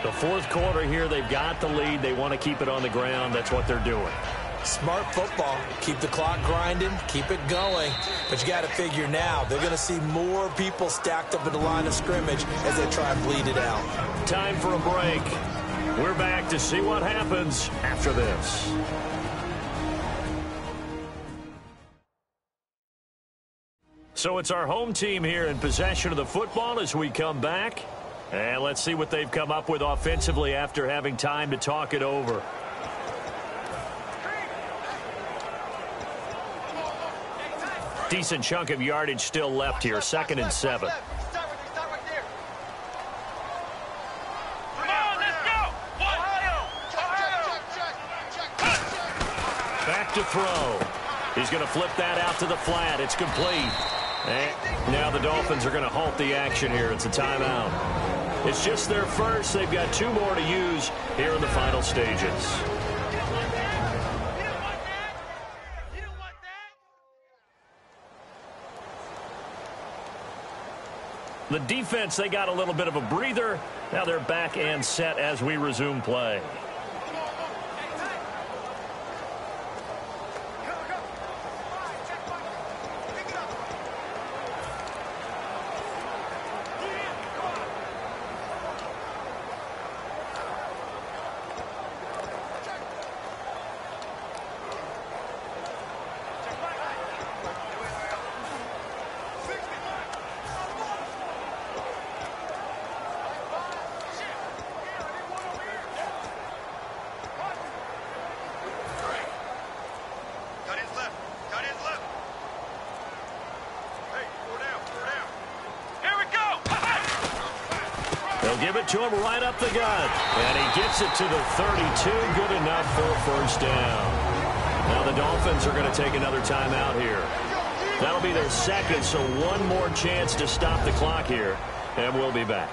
The fourth quarter here, they've got the lead. They want to keep it on the ground. That's what they're doing. Smart football. Keep the clock grinding. Keep it going. But you got to figure now, they're going to see more people stacked up at the line of scrimmage as they try and bleed it out. Time for a break. We're back to see what happens after this. So it's our home team here in possession of the football as we come back. And let's see what they've come up with offensively after having time to talk it over. Decent chunk of yardage still left here, 2nd and 7. Back to throw. He's going to flip that out to the flat. It's complete. And now the Dolphins are going to halt the action here. It's a timeout. It's just their first. They've got 2 more to use here in the final stages. The defense, they got a little bit of a breather. Now they're back and set as we resume play. Give it to him right up the gut. And he gets it to the 32. Good enough for a first down. Now the Dolphins are going to take another timeout here. That'll be their 2nd, so 1 more chance to stop the clock here. And we'll be back.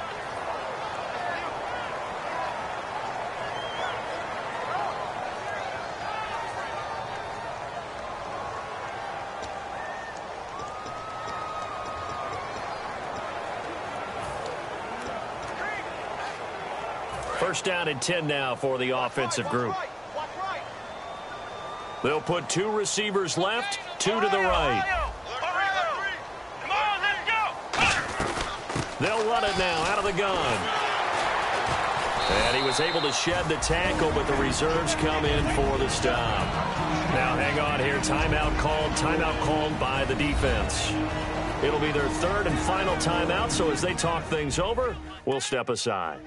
First down and 10 now for the offensive group. They'll put 2 receivers left, 2 to the right. They'll run it now out of the gun. And he was able to shed the tackle, but the reserves come in for the stop. Now hang on here. Timeout called by the defense. It'll be their 3rd and final timeout, so as they talk things over, we'll step aside.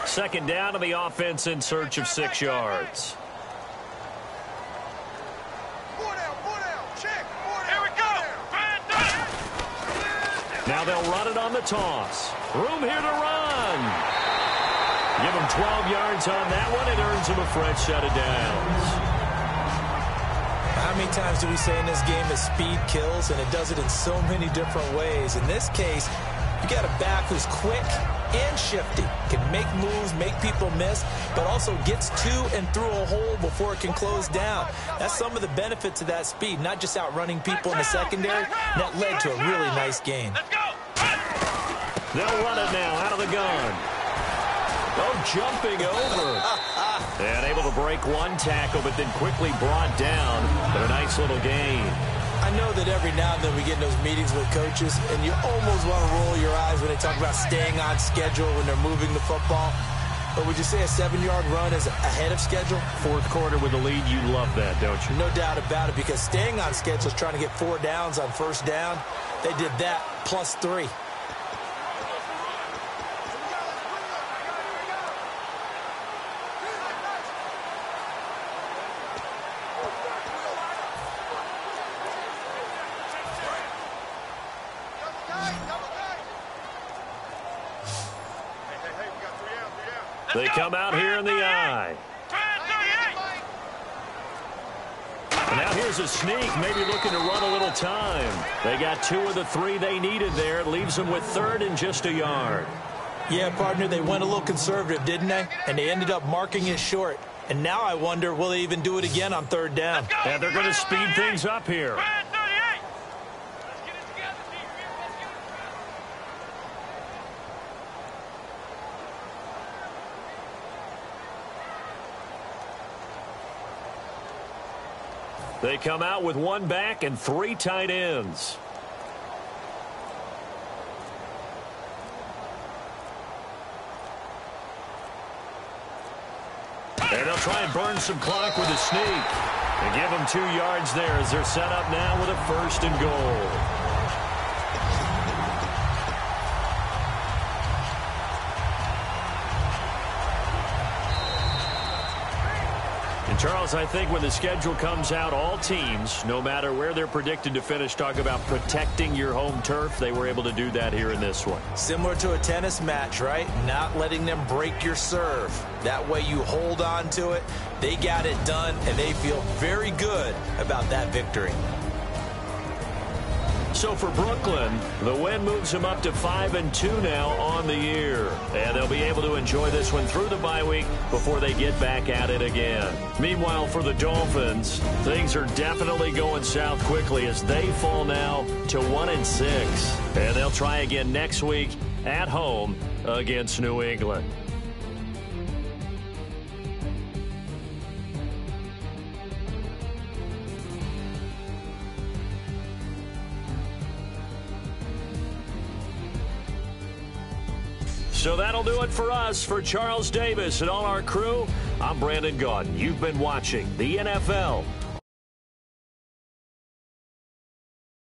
Second down to the offense in search of 6 yards. Now they'll run it on the toss. Room here to run. Give him 12 yards on that one. It earns him a fresh set of downs. How many times do we say in this game that speed kills, and it does it in so many different ways? In this case, you got a back who's quick and shifty, can make moves, make people miss, but also gets to and through a hole before it can close down. That's some of the benefits of that speed, not just outrunning people in the secondary. That led to a really nice gain. They'll run it now out of the gun. Oh, jumping over. And able to break 1 tackle, but then quickly brought down. But a nice little gain. I know that every now and then we get in those meetings with coaches, and you almost want to roll your eyes when they talk about staying on schedule when they're moving the football. But would you say a 7-yard run is ahead of schedule? Fourth quarter with the lead, you love that, don't you? No doubt about it, because staying on schedule is trying to get 4 downs on first down. They did that plus 3. They come out here in the eye. And now Here's a sneak, maybe looking to run a little time. They got 2 of the 3 they needed there. Leaves them with 3rd and just a yard. Yeah, partner, they went a little conservative, didn't they? And they ended up marking it short. And now I wonder, will they even do it again on 3rd down? And they're going to speed things up here. Red 38. Let's get it together, team. Let's get it together. They come out with 1 back and 3 tight ends. And they'll try and burn some clock with a sneak. And give them 2 yards there as they're set up now with a 1st and goal. And Charles, I think when the schedule comes out, all teams, no matter where they're predicted to finish, talk about protecting your home turf. They were able to do that here in this one. Similar to a tennis match, right? Not letting them break your serve. That way you hold on to it. They got it done, and they feel very good about that victory. So for Brooklyn, the win moves them up to 5-2 now on the year. And they'll be able to enjoy this one through the bye week before they get back at it again. Meanwhile, for the Dolphins, things are definitely going south quickly as they fall now to 1-6. And they'll try again next week at home against New England. So that'll do it for us. For Charles Davis and all our crew, I'm Brandon Gaudin. You've been watching the NFL